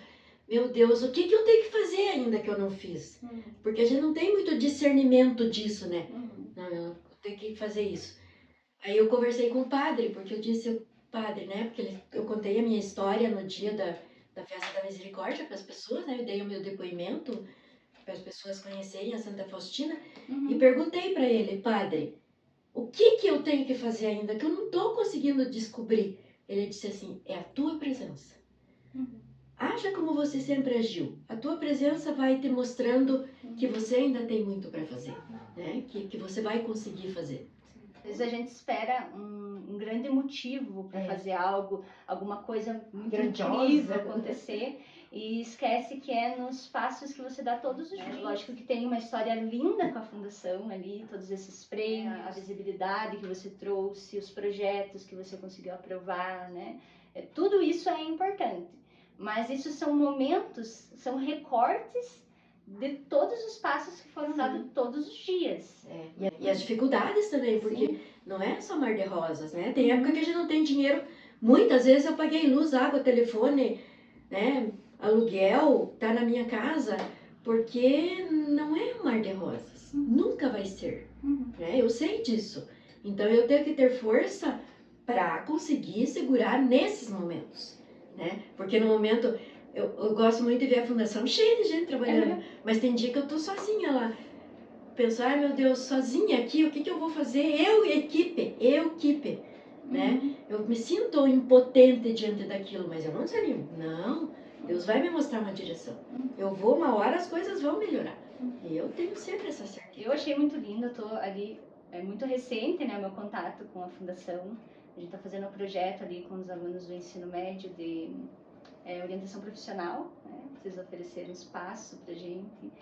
meu Deus, o que eu tenho que fazer ainda que eu não fiz? Porque a gente não tem muito discernimento disso, né? Não, eu tenho que fazer isso. Aí eu conversei com o padre, porque eu disse, padre, né, porque eu contei a minha história no dia da Festa da Misericórdia para as pessoas, né? Eu dei o meu depoimento para as pessoas conhecerem a Santa Faustina e perguntei para ele, padre, o que eu tenho que fazer ainda que eu não estou conseguindo descobrir? Ele disse assim, é a tua presença. Haja como você sempre agiu. A tua presença vai te mostrando que você ainda tem muito para fazer, né? Que você vai conseguir fazer. Às vezes a gente espera um grande motivo para fazer algo, alguma coisa muito incrível acontecer e esquece que é nos passos que você dá todos os dias. Lógico que tem uma história linda com a fundação ali, todos esses prêmios, a visibilidade que você trouxe, os projetos que você conseguiu aprovar, né? Tudo isso é importante, mas isso são momentos, são recortes de todos os passos que foram dados todos os dias. E as dificuldades também, porque não é só mar de rosas, né? Tem época que a gente não tem dinheiro. Muitas vezes eu paguei luz, água, telefone, né? Aluguel, tá na minha casa, porque não é um mar de rosas. Nunca vai ser, né? Eu sei disso. Então eu tenho que ter força para conseguir segurar nesses momentos, né? Porque no momento eu gosto muito de ver a fundação cheia de gente trabalhando, mas tem dia que eu tô sozinha lá. Penso, ai meu Deus, sozinha aqui, o que que eu vou fazer? Eu equipe, né? Eu me sinto impotente diante daquilo, mas eu não desanimo. Não, Deus vai me mostrar uma direção. Eu vou, uma hora as coisas vão melhorar. E eu tenho sempre essa certeza. Eu achei muito lindo, eu tô ali, é muito recente, né, meu contato com a fundação. A gente tá fazendo um projeto ali com os alunos do ensino médio de orientação profissional, né? Vocês ofereceram espaço pra gente.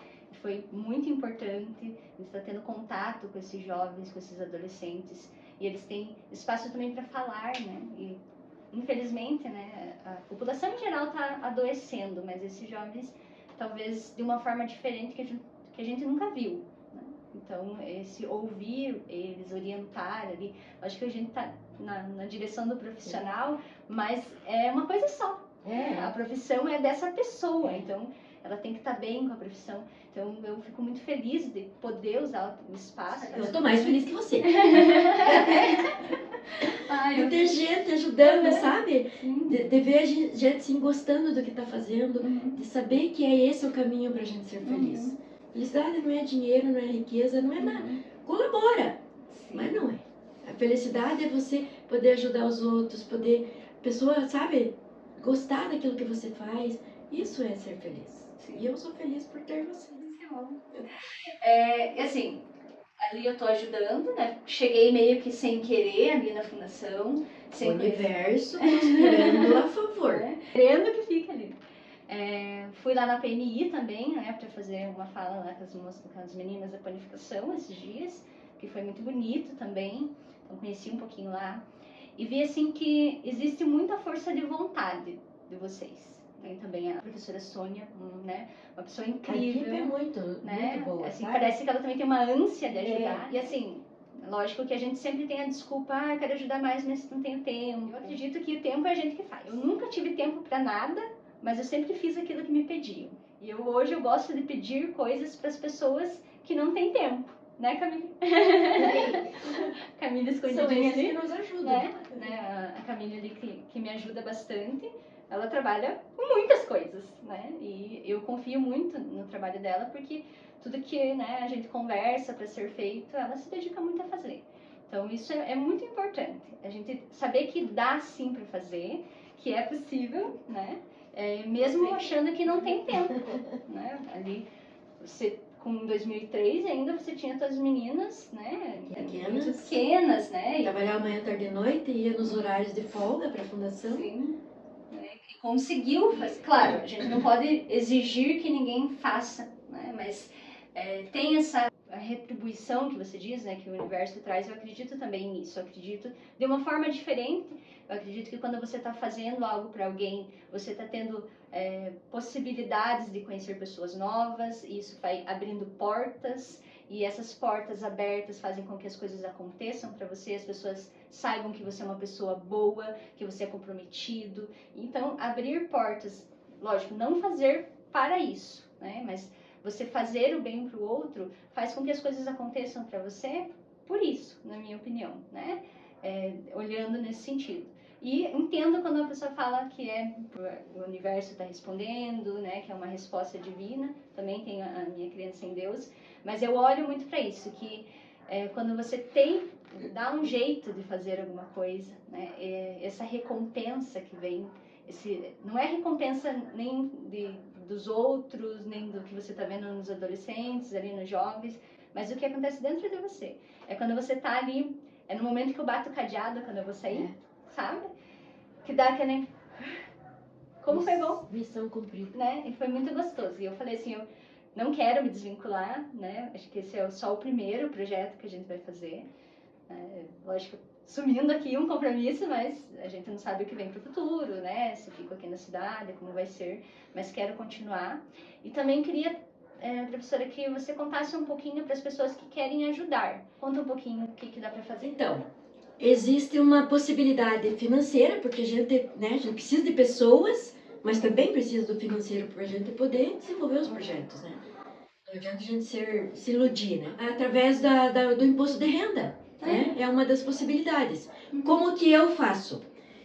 Foi muito importante, a gente está tendo contato com esses jovens, com esses adolescentes, e eles têm espaço também para falar, né? E infelizmente, né, a população em geral está adoecendo, mas esses jovens talvez de uma forma diferente que a gente nunca viu, né? Então, esse ouvir eles, orientar ali, acho que a gente está na direção do profissional, mas é uma coisa só. A profissão é dessa pessoa, então ela tem que estar bem com a profissão. Então eu fico muito feliz de poder usar o espaço. Eu estou mais feliz que você. Ai, de ter gente ajudando, sabe? De ver a gente assim, gostando do que está fazendo, de saber que é esse o caminho para a gente ser feliz. Felicidade não é dinheiro, não é riqueza, não é nada. Colabora, mas não é. A felicidade é você poder ajudar os outros, poder, pessoa, sabe? Gostar daquilo que você faz, isso é ser feliz. E eu sou feliz por ter você. Assim, ali eu tô ajudando, né? Cheguei meio que sem querer ali na fundação. O universo conspirando a favor. Querendo que fique ali. Fui lá na PNI também, né? Pra fazer uma fala lá com as meninas da panificação esses dias, que foi muito bonito também. Então conheci um pouquinho lá. E vi assim que existe muita força de vontade de vocês. Tem também a professora Sônia, né? Uma pessoa incrível. A equipe é muito boa. Assim, parece que ela também tem uma ânsia de ajudar. E assim, lógico que a gente sempre tem a desculpa, eu quero ajudar mais, mas não tenho tempo. Eu acredito que o tempo é a gente que faz. Eu nunca tive tempo para nada, mas eu sempre fiz aquilo que me pediam. E hoje eu gosto de pedir coisas para as pessoas que não têm tempo. Né, Camila? Camila escondidinha ali. Que nos ajuda. Né? A Camila ali que me ajuda bastante. Ela trabalha com muitas coisas, né? E eu confio muito no trabalho dela, porque tudo que, né, a gente conversa para ser feito, ela se dedica muito a fazer. Então isso é muito importante. A gente saber que dá sim para fazer, que é possível, né? Mesmo achando que não tem tempo, né? Ali você com 2003 ainda você tinha todas as meninas, né? Pequenas, né? Trabalhava manhã, tarde e noite, ia nos horários de folga para a fundação. Sim. E conseguiu fazer. Claro, a gente não pode exigir que ninguém faça, né? Mas tem essa retribuição que você diz, né? Que o universo traz. Eu acredito também nisso. Eu acredito de uma forma diferente. Eu acredito que quando você está fazendo algo para alguém, você está tendo possibilidades de conhecer pessoas novas, e isso vai abrindo portas, e essas portas abertas fazem com que as coisas aconteçam para você, as pessoas saibam que você é uma pessoa boa, que você é comprometido. Então, abrir portas, lógico, não fazer para isso, né? Mas você fazer o bem para o outro faz com que as coisas aconteçam para você por isso, na minha opinião, né? Olhando nesse sentido. E entendo quando a pessoa fala que o universo está respondendo, né, que é uma resposta divina. Também tenho a minha crença em Deus, mas eu olho muito para isso, que quando você dá um jeito de fazer alguma coisa, né, essa recompensa que vem, não é recompensa nem dos outros, nem do que você está vendo nos adolescentes, ali nos jovens, mas o que acontece dentro de você. É quando você está ali, no momento que eu bato o cadeado, quando eu vou sair, sabe? Que dá aquele... Como foi bom? Missão cumprida. Né? E foi muito gostoso. E eu falei assim, eu não quero me desvincular, né? Acho que esse é só o primeiro projeto que a gente vai fazer. Lógico, sumindo aqui um compromisso, mas a gente não sabe o que vem para o futuro, né? Se fico aqui na cidade, como vai ser. Mas quero continuar. E também queria professora, que você contasse um pouquinho para as pessoas que querem ajudar. Conta um pouquinho o que dá para fazer. Então, existe uma possibilidade financeira, porque a gente precisa de pessoas, mas também precisa do financeiro para a gente poder desenvolver os projetos, né? Não adianta a gente se iludir, né? Através do imposto de renda, né? É uma das possibilidades. Como que eu faço?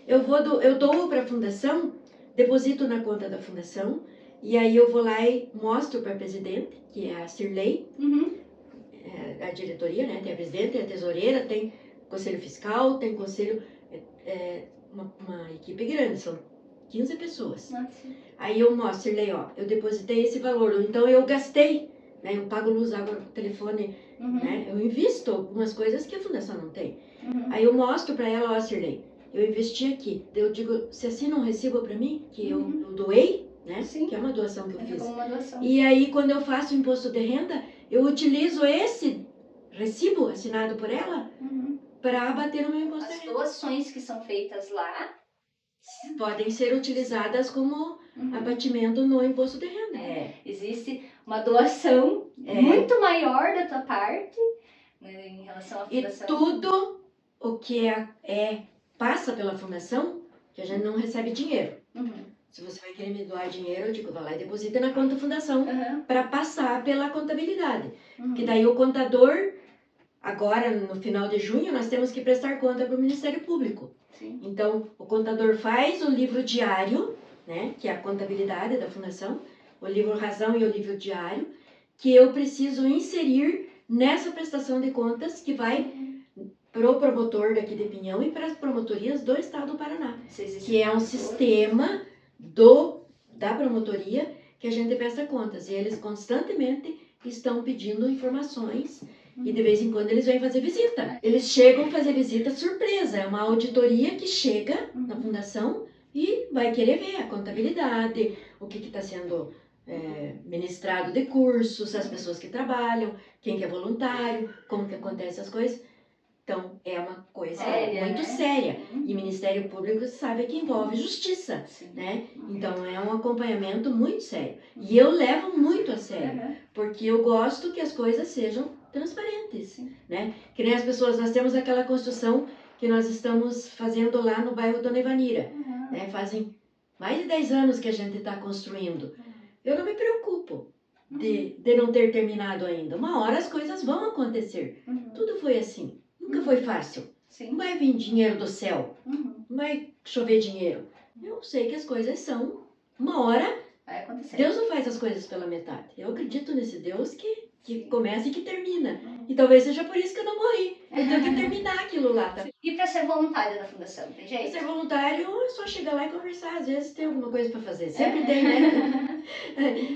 Eu dou para a fundação, deposito na conta da fundação, e aí eu vou lá e mostro para a presidente, que é a Cirlei, a diretoria, né? Tem a presidente, tem a tesoureira, tem conselho fiscal, tem conselho, uma equipe grande, são 15 pessoas. Nossa. Aí eu mostro, Cirlei, eu depositei esse valor, então eu gastei, né? Eu pago luz, água, telefone, né? Eu invisto algumas coisas que a fundação não tem. Aí eu mostro para ela, Cirlei, eu investi aqui. Eu digo, você assina um recibo para mim, que eu doei, né? Sim. Que é uma doação que eu fiz. Uma doação. E aí, quando eu faço o imposto de renda, eu utilizo esse recibo assinado por ela para abater no meu imposto de renda. As doações que são feitas lá podem ser utilizadas como abatimento no imposto de renda. Existe uma doação muito maior da tua parte, né, em relação à fundação. E tudo o que passa pela fundação, que a gente não recebe dinheiro. Se você vai querer me doar dinheiro, eu digo, vai lá e deposita na conta da fundação para passar pela contabilidade. Que daí o contador, agora no final de junho, nós temos que prestar conta para o Ministério Público. Sim. Então, o contador faz o livro diário, né, que é a contabilidade da fundação, o livro razão e o livro diário, que eu preciso inserir nessa prestação de contas que vai para o promotor daqui de Pinhão e para as promotorias do Estado do Paraná, que é um sistema da promotoria que a gente presta contas. E eles constantemente estão pedindo informações e de vez em quando eles vêm fazer visita. Eles chegam a fazer visita surpresa, é uma auditoria que chega na fundação e vai querer ver a contabilidade, o que está sendo ministrado de cursos, as pessoas que trabalham, quem que é voluntário, como que acontecem as coisas. Então, é uma coisa muito séria. E o Ministério Público sabe que envolve justiça, né? Então, é um acompanhamento muito sério. E eu levo muito a sério, porque eu gosto que as coisas sejam transparentes, né? Que nem as pessoas, nós temos aquela construção que nós estamos fazendo lá no bairro Dona Ivanira, né? Fazem mais de 10 anos que a gente está construindo. Eu não me preocupo de não ter terminado ainda. Uma hora as coisas vão acontecer. Tudo foi assim. Nunca foi fácil. Não vai vir dinheiro do céu. Não vai chover dinheiro. Eu sei que as coisas são. Uma hora, vai acontecer. Deus não faz as coisas pela metade. Eu acredito nesse Deus que começa e que termina. E talvez seja por isso que eu não morri. Eu tenho que terminar aquilo lá. Tá? E para ser voluntária da fundação, tem jeito? Para ser voluntário, é só chegar lá e conversar. Às vezes tem alguma coisa para fazer. Sempre tem, né?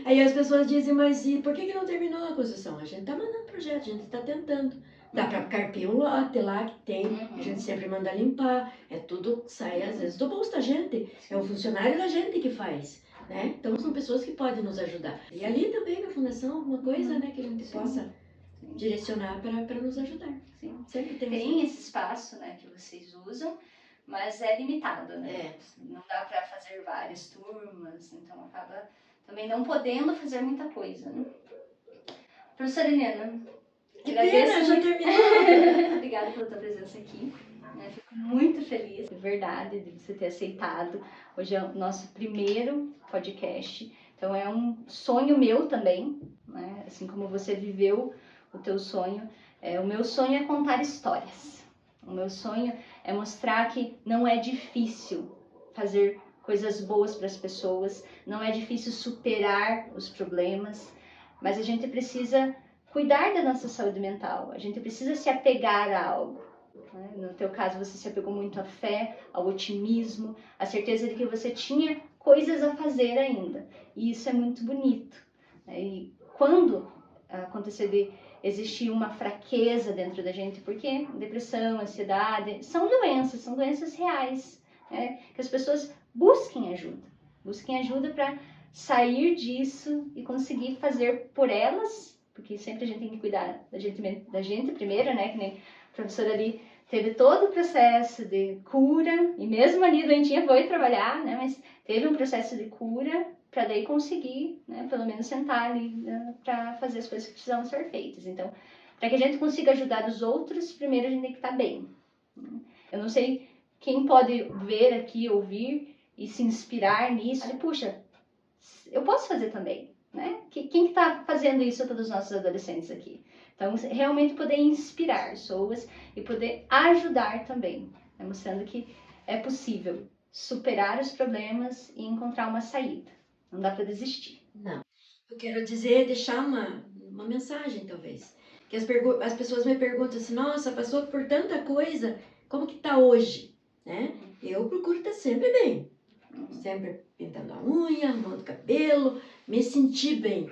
Aí as pessoas dizem, mas e por que não terminou a construção? A gente está mandando projeto, a gente está tentando. Dá para carpir um lote lá que tem, a gente sempre manda limpar, tudo que sai às vezes do bolso da gente, é o funcionário da gente que faz, né? Então são pessoas que podem nos ajudar. E ali também na fundação, alguma coisa, né, que a gente possa direcionar para nos ajudar. Sempre tem esse espaço, né, que vocês usam, mas é limitado, né? Não dá para fazer várias turmas, então acaba também não podendo fazer muita coisa, né? Professora Helena, que pena, já terminou. Obrigada pela tua presença aqui. Fico muito feliz, de verdade, de você ter aceitado. Hoje é o nosso primeiro podcast, então é um sonho meu também, né? Assim como você viveu o teu sonho. O meu sonho é contar histórias. O meu sonho é mostrar que não é difícil fazer coisas boas para as pessoas, não é difícil superar os problemas, mas a gente precisa cuidar da nossa saúde mental, a gente precisa se apegar a algo. Né? No teu caso, você se apegou muito à fé, ao otimismo, à certeza de que você tinha coisas a fazer ainda. E isso é muito bonito. Né? E quando acontecer de existir uma fraqueza dentro da gente, porque depressão, ansiedade, são doenças reais, né? Que as pessoas busquem ajuda para sair disso e conseguir fazer por elas, porque sempre a gente tem que cuidar da gente primeiro, né? Que nem a professora ali teve todo o processo de cura, e mesmo ali doentinha foi trabalhar, né? Mas teve um processo de cura para daí conseguir, né, pelo menos sentar ali, né, para fazer as coisas que precisavam ser feitas. Então, para que a gente consiga ajudar os outros, primeiro a gente tem que estar bem. Eu não sei quem pode ver aqui, ouvir e se inspirar nisso. E, puxa, eu posso fazer também, né? Quem está fazendo isso para os nossos adolescentes aqui? Então, realmente poder inspirar pessoas e poder ajudar também, né? Mostrando que é possível superar os problemas e encontrar uma saída. Não dá para desistir. Não. Eu quero dizer, deixar uma mensagem, talvez. Que as pessoas me perguntam assim, nossa, passou por tanta coisa, como que tá hoje? Né? Eu procuro estar sempre bem. Sempre pintando a unha, arrumando o cabelo, me sentir bem.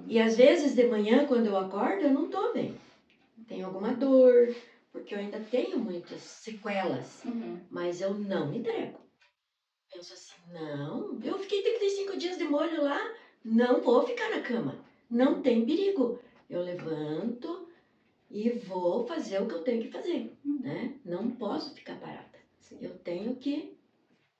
E às vezes de manhã, quando eu acordo, eu não tô bem. Tenho alguma dor, porque eu ainda tenho muitas sequelas. Mas eu não me entrego. Penso assim, não, eu fiquei 35 dias de molho lá, não vou ficar na cama. Não tem perigo. Eu levanto e vou fazer o que eu tenho que fazer, né? Não posso ficar parada. Eu tenho que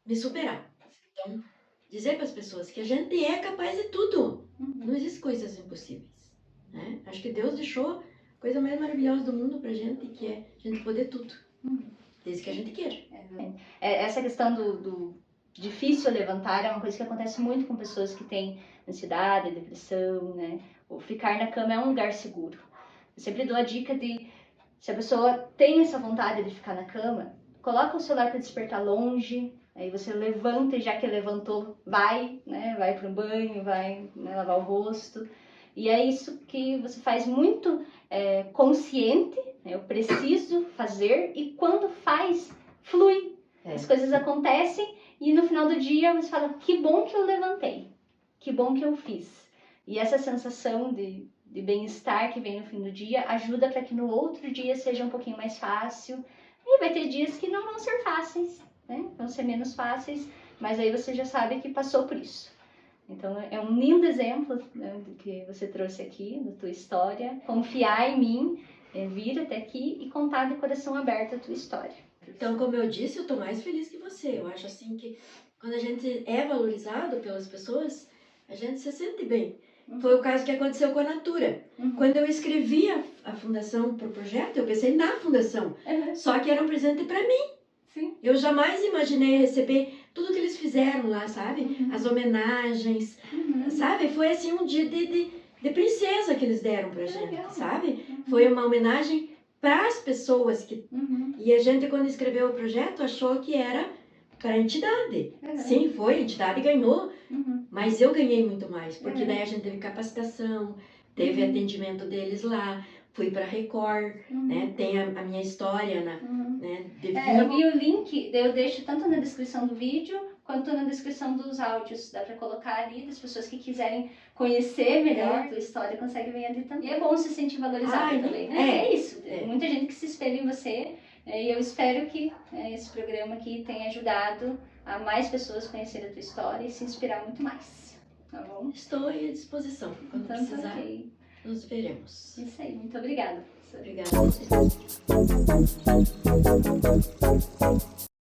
me superar. Então, dizer para as pessoas que a gente é capaz de tudo. Não existem coisas impossíveis, né? Acho que Deus deixou a coisa mais maravilhosa do mundo pra gente, que é a gente poder tudo. Desde que a gente queira. Essa questão do difícil levantar é uma coisa que acontece muito com pessoas que têm ansiedade, depressão, né? O ficar na cama é um lugar seguro. Eu sempre dou a dica de, se a pessoa tem essa vontade de ficar na cama, coloca o celular para despertar longe, aí você levanta e já que levantou, vai, né? Vai para um banho, vai, né, lavar o rosto. E é isso que você faz muito consciente, né? Eu preciso fazer, e quando faz, flui. As coisas acontecem e no final do dia você fala, que bom que eu levantei, que bom que eu fiz. E essa sensação de bem-estar que vem no fim do dia ajuda para que no outro dia seja um pouquinho mais fácil. E vai ter dias que não vão ser fáceis, né? Vão ser menos fáceis, mas aí você já sabe que passou por isso. Então é um lindo exemplo, né, do que você trouxe aqui, da tua história. Confiar em mim, vir até aqui e contar de coração aberto a tua história. Então, como eu disse, eu tô mais feliz que você. Eu acho assim que quando a gente é valorizado pelas pessoas, a gente se sente bem. Foi o caso que aconteceu com a Natura. Quando eu escrevi a fundação para o projeto, eu pensei na fundação. Só que era um presente para mim. Sim. Eu jamais imaginei receber tudo que eles fizeram lá, sabe? As homenagens, sabe? Foi assim um dia de princesa que eles deram pra gente, sabe? Foi uma homenagem para as pessoas que... E a gente, quando escreveu o projeto, achou que era para a entidade. Sim, foi, a entidade ganhou, mas eu ganhei muito mais, porque daí a gente teve capacitação, teve atendimento deles lá, fui para Record, né? Tem a minha história, né? Eu vi o link, eu deixo tanto na descrição do vídeo, quanto na descrição dos áudios. Dá para colocar ali, das pessoas que quiserem conhecer melhor a tua história, conseguem ver ali também. E é bom se sentir valorizado também, né? É isso, muita gente que se espelha em você, e eu espero que esse programa aqui tenha ajudado a mais pessoas conhecerem a tua história e se inspirar muito mais, tá bom? Estou à disposição, quando precisar, nos veremos. Isso aí, muito obrigada. Obrigada.